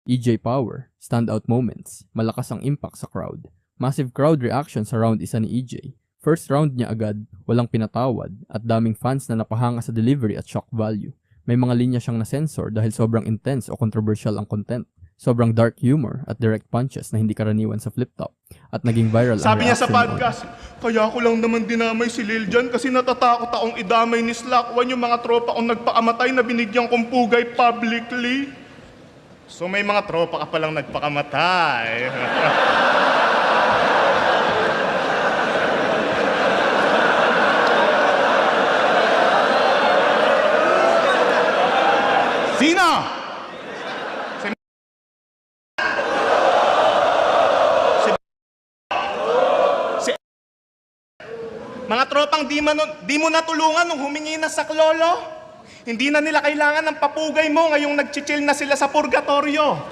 EJ Power, standout moments, malakas ang impact sa crowd. Massive crowd reaction sa round isa ni EJ. First round niya agad, walang pinatawad, at daming fans na napahanga sa delivery at shock value. May mga linya siyang na-sensor dahil sobrang intense o controversial ang content. Sobrang dark humor at direct punches na hindi karaniwan sa flip top. At naging viral ang Sabi niya sa reaction podcast, kaya ko lang naman dinamay si Lil Jon kasi natatakot akong idamay ni Slack 1 yung mga tropa kong nagpakamatay na binigyan kong pugay publicly. So may mga tropa ka palang nagpakamatay. Sino? Mga tropang di mo natulungan nung humingi na sa klolo. Hindi na nila kailangan ng papugay mo ngayong nagchichill na sila sa purgatorio.